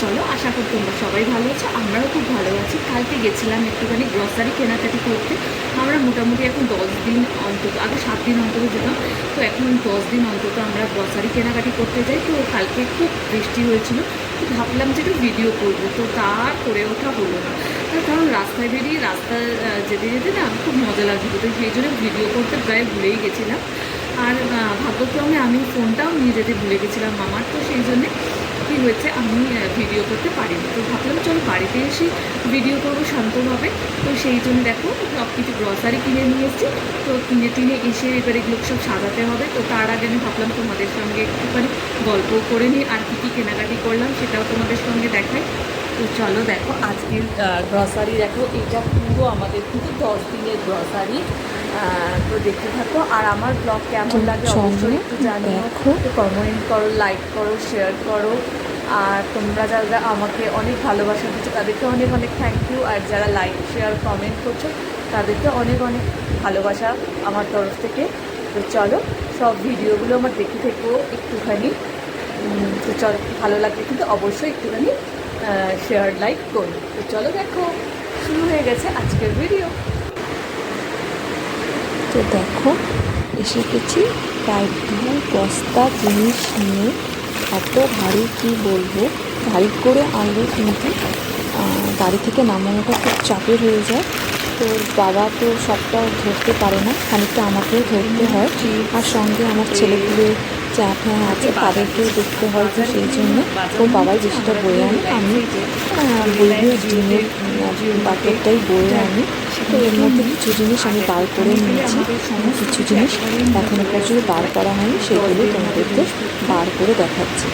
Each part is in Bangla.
চলো, আশা করি তোমরা সবাই ভালো আছো, আমরাও খুব ভালো আছি। কালকে গেছিলাম একটুখানি গ্রসারি কেনাকাটি করতে। আমরা মোটামুটি এখন 10 দিন অন্তত, আগে 7 দিন অন্তত যেতাম, তো এখন 10 দিন অন্তত আমরা গ্রসারি কেনাকাটি করতে যাই। তো কালকে খুব বৃষ্টি হয়েছিল, তো ভাবলাম যে একটু ভিডিও করবো, তো তা করে ওঠা হলো না। তার কারণ রাস্তায় বেরিয়ে যেতে যেতে না খুব মজা লাগছিলো, তো সেই জন্য ভিডিও করতে প্রায় ভুলেই গেছিলাম। আর ভাগ্যক্রমে আমি ফোনটাও নিয়ে যেতে ভুলে গেছিলাম আমার, তো সেই জন্যে কী হয়েছে, আমি ভিডিও করতে পারিনি। তো ভাবলাম চলো বাড়িতে এসে ভিডিও করবো শান্তভাবে। তো সেই জন্য দেখো সব কিছু গ্রসারি কিনে নিয়ে এসেছি। তো কিনে টিনে এসে এবার এগুলো সব সাজাতে হবে। তো তার আগে আমি ভাবলাম তোমাদের সঙ্গে একটুখানি গল্প করে নিই, আর কী কী কেনাকাটি করলাম সেটাও তোমাদের সঙ্গে দেখাই। তো চলো দেখো আজকের গ্রসারি, দেখো এটা পুরো আমাদের কিন্তু 10 দিনের গ্রসারি। তো দেখতে থাকো, আর আমার ব্লগ কেমন লাগে অবশ্যই একটু জানিও, তো কমেন্ট করো, লাইক করো, শেয়ার করো। আর তোমরা যারা আমাকে অনেক ভালোবাসা দিচ্ছ তাদেরকে অনেক অনেক থ্যাংক ইউ, আর যারা লাইক শেয়ার কমেন্ট করছো তাদেরকে অনেক অনেক ভালোবাসা আমার তরফ থেকে। তো চলো সব ভিডিওগুলো আমার দেখে থেকো একটুখানি। তো চলো, ভালো লাগলে কিন্তু অবশ্যই একটুখানি শেয়ার লাইক করো। তো চলো দেখো, শুরু হয়ে গেছে আজকের ভিডিও। তো দেখো এসে গেছি প্রায় 2 বস্তা জিনিস নিয়ে। এত ভারী কি বলবো, গাড়ি করে আনলে কিন্তু গাড়ি থেকে নামানোটা খুব চাপের হয়ে যায়। তো বাবা তো সবটা ধরতে পারে না, খানিকটা আমাকেও ধরতে হয়, আর সঙ্গে আমার ছেলেগুলো চ্যাপ হ্যাঁ আছে তাদেরকেও দেখতে হয়। তো সেই জন্য তো বাবাই বেশিটা বয়ে আনে, আমি বইগুলো ডিমের বাকেটটাই বয়ে আনি। তো এর মধ্যে কিছু জিনিস আমি বার করে নিয়েছি, কিছু জিনিস এখনও পর্যন্ত বার করা হয়নি, সেগুলো তোমাদেরকে বার করে দেখাচ্ছি।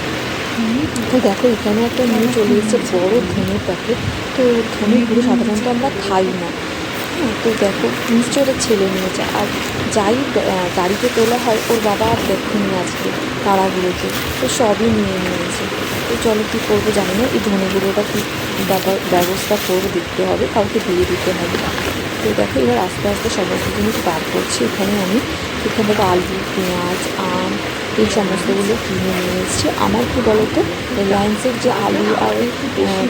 তো দেখো এখানে একটা নিয়ে চলে এসেছে বড় ধনের প্যাকেট। তো ধনেগুলো সাধারণত আমরা খাই না, তো দেখো নিশ্চয় ওটা ছেলে নিয়েছে। আর যাই গাড়িতে তোলা হয় ওর বাবা আর দেখেনি আজকে তারাগুলোকে, তো সবই নিয়ে নিয়েছে। তো চলো কী করবো জানি না, এই ধনেগুলোটা কী ব্যবস্থা করে দেখতে হবে, কাউকে দিয়ে দিতে হবে। তো দেখো এবার আস্তে আস্তে সমস্ত জিনিস বার করছি। এখানে থেকে আলু, পেঁয়াজ, আম এই সমস্তগুলো কিনে নিয়ে এসেছি। আমার কী বলতো, রিলায়েন্সের যে আলু আর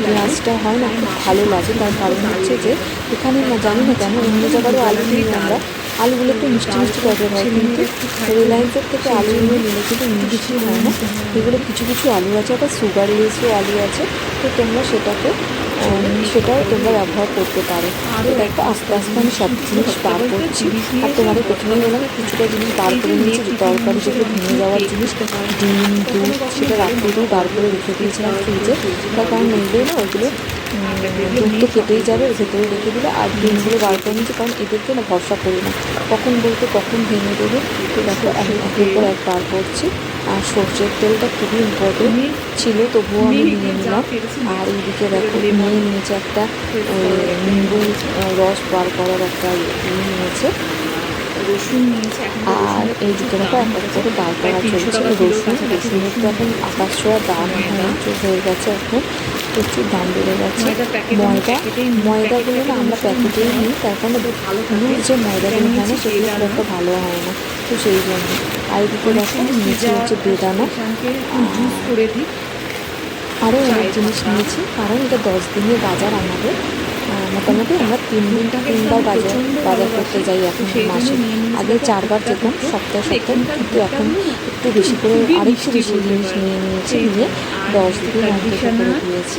পেঁয়াজটা হয় না, খুব ভালো লাগে। তার কারণ হচ্ছে যে এখানে না জানি না কেন অন্য জায়গারও আলু নিই আমরা, আলুগুলো একটু মিষ্টি মিষ্টি টাইপের হয়, কিন্তু রিলায়েন্সের থেকে আলুগুলো নিলে কিন্তু মিষ্টি হয় না। এগুলো কিছু কিছু আলু আছে, আবার সুগার লেসও আলু আছে, তো তোমরা সেটাও তোমরা ব্যবহার করতে পারো। তো দেখো আস্তে আস্তে আমি সব জিনিস বার করছি। আর তোমাদের প্রথমেই বললাম কিছুটা জিনিস বার করে নিয়েছি, যে তরকারি যেগুলো ভেঙে যাওয়ার জিনিস, ডিম, দুধ, সেটা রাত্রেই বার করে রেখে দিয়েছিলাম ফ্রিজে। তার কারণ নইলে না ওইগুলো দুধ তো কেটেই যাবে, ভেতরে রেখে দিলে। আর ডিমগুলো বার করে নিয়েছি, কারণ এদেরকে না ভরসা করি না, কখন বলতে কখন ভেঙে দেবে। তো দেখো আমি একের পর এক বার করছি। আর সর্ষের তেলটা খুবই ইম্পর্টেন্ট ছিল, তবুও আমি নিয়ে নিলাম। আর এইদিকে দেখো নিয়ে নিয়েছে একটা নিম্বু রস বার করার একটা নিয়েছে। রসুন নিয়েছে, আর এইদিকে দেখো এক এক করে বার করা চলছে। রসুনের তো এখন আকাশ ছোঁয়া দাম হয়ে গেছে, এখন প্রচুর দাম বেড়ে গেছে। ময়দাগুলো না আমরা প্যাকেটেই নিই, তার কারণে যে ময়দাগুলো হয় না সেগুলো খুব একটা ভালো হয় না, তো সেই জন্য। আর এদিকে দেখো নিচে হচ্ছে বেদানা, জুস করে দিই। আরও অনেক জিনিস নিয়েছি, কারণ এটা 10 দিনের বাজার আমাদের। মোটামুটি আমরা 3বার বাজার করতে যাই এখন মাসে। আগে 4বার যেতাম সপ্তাহে, কিন্তু এখন একটু বেশি করে আরেকটু বেশি জিনিস নিয়ে নিয়েছি, নিয়ে 10 দিন অন্তত করে দিয়েছি।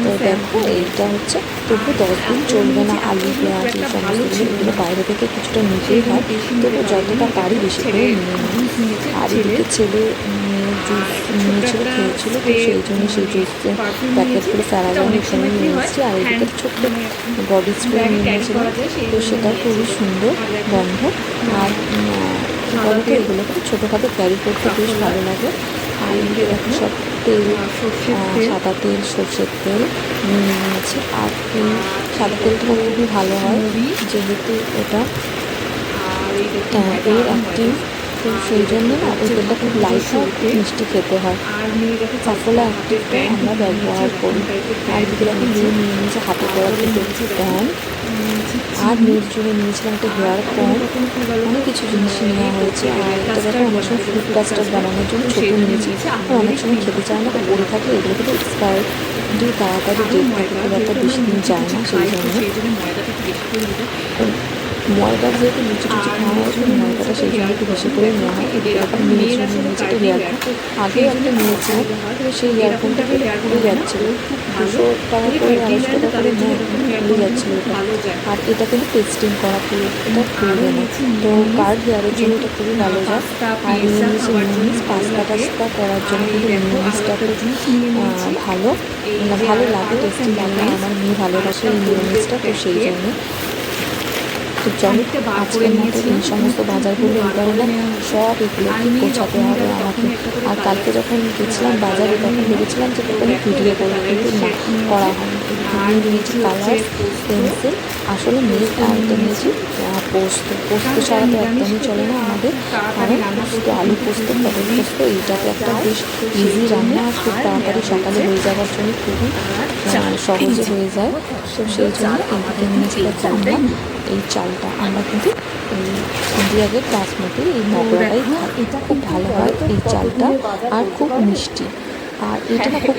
তো দেখো এইটা হচ্ছে, তবু 10 দিন চলবে না। আলু, পেঁয়াজ এই সমস্তগুলো এগুলো বাইরে থেকে কিছুটা নিতেই হয়, তবু যতটা পারি বেশি করে নিয়ে নিই। আর এদিকে ছেলে জুস নিয়েছিল, খেয়েছিল, তো সেই জন্য সেই জুসের প্যাকেটগুলো ফেরালাম, এখানে নিয়ে এসেছি। আর এদিকে ছোট্ট বডি স্প্রে নিয়ে নিয়েছিলাম, তো সেটাও খুবই সুন্দর গন্ধ। আর কী বলতো, এগুলো কিন্তু ছোটোখাটো ক্যারি করতে বেশ ভালো লাগে। আর এদিকে দেখো সব তেল, সাদা তেল, সর্ষের তেল নিয়ে নিয়েছি। আর এই সাদা তেলটা খুবই ভালো হয়, যেহেতু এটা এর একটি তো সেই জন্য না ওই তেলটা খুব লাইট হয়, খুব মিষ্টি খেতে হয়। আর মেয়ে দেখো সাফোলা অ্যাক্টিভটা আমরা ব্যবহার করি। আর এদিকে দেখো মেয়ে নিয়ে নিয়েছে হাতে করা দুটো প্যান, আর মেয়ের জন্য নিয়েছিলাম একটা হেয়ার কম, অনেক কিছু জিনিস নেওয়া হয়েছে। আর এটা দেখো অনেক সময় ফ্রুট কাস্টার্ড বানানোর জন্য ছোটো নিয়েছি, আর অনেক সময় খেতে চায় না, তো পড়ে থাকে, এগুলো কিন্তু এক্সপায়ার দিয়ে তাড়াতাড়ি ডেট থাকে, খুব একটা বেশি দিন যায় না, সেই জন্য ময়দাটা একটু বেশি করে দিতে ময়দা যেহেতু লুচি টুচি খাওয়া হয় তো ময়দাটা সেই জন্য একটু বেশি করে নেওয়া হয়। এরকম মেয়ের জন্য নিয়েছি একটা হেয়ারফোন, আগেও একটা নিয়েছিলাম, কিন্তু সেই হেয়ারফোনটা খুলে যাচ্ছিলো, 200 টাকা করে 250 টাকা করে নেয়, খুলে যাচ্ছিলো এটা। আর এটা কিন্তু টেস্টিং করা, পুরো এটা খুলবে না, তো কার্ড হেয়ারের জন্য এটা খুবই ভালো যায়। আর নিয়ে নিয়েছি মিউনিস, পাস্তা টাস্তা করার জন্য কিন্তু মিউনিসটা খুব ভালো, ভালো লাগে, টেস্টি লাগে, আমার মেয়ে ভালোবাসে এই মিউনিসটা, তো সেই জন্য। তো চলো আজকের মতো এই সমস্ত বাজারগুলো এবারে সব এগুলো গোছাতে হবে আমাকে। আর কালকে যখন গেছিলাম বাজারে তখন ভেবেছিলাম যে ওখানে ভিডিও করবো, কিন্তু না করা হয়নি। নিয়ে নিয়েছি কালার পেন্সিল, আসলে মেয়ে আরেকটা নিয়েছি পোস্ত। পোস্ত ছাড়া তো একদমই চলে না আমাদের, কারণ পোস্ত, আলু পোস্ত, পটল পোস্ত, এইটাতে একটা বেশ ইজি রান্না, আর খুব তাড়াতাড়ি সকালে হয়ে যাওয়ার জন্য খুবই সহজে হয়ে যায়। তো সেই জন্য এইদিকে নিয়েছি দেখো আমরা এই চালটা, আমরা কিন্তু এই ইন্ডিয়া গেট বাসমতি এই মগলাটাই খাই, এটা খুব ভালো হয় এই চালটা, আর খুব মিষ্টি, আর এটা না খুব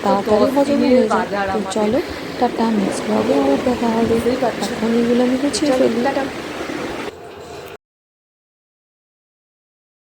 তাড়াতাড়ি হজম হয়ে যায়। তো চলো টাটা, নেক্সট ব্লগে আবার দেখা হবে, এখন এগুলো আমি গুছিয়ে ফেলি।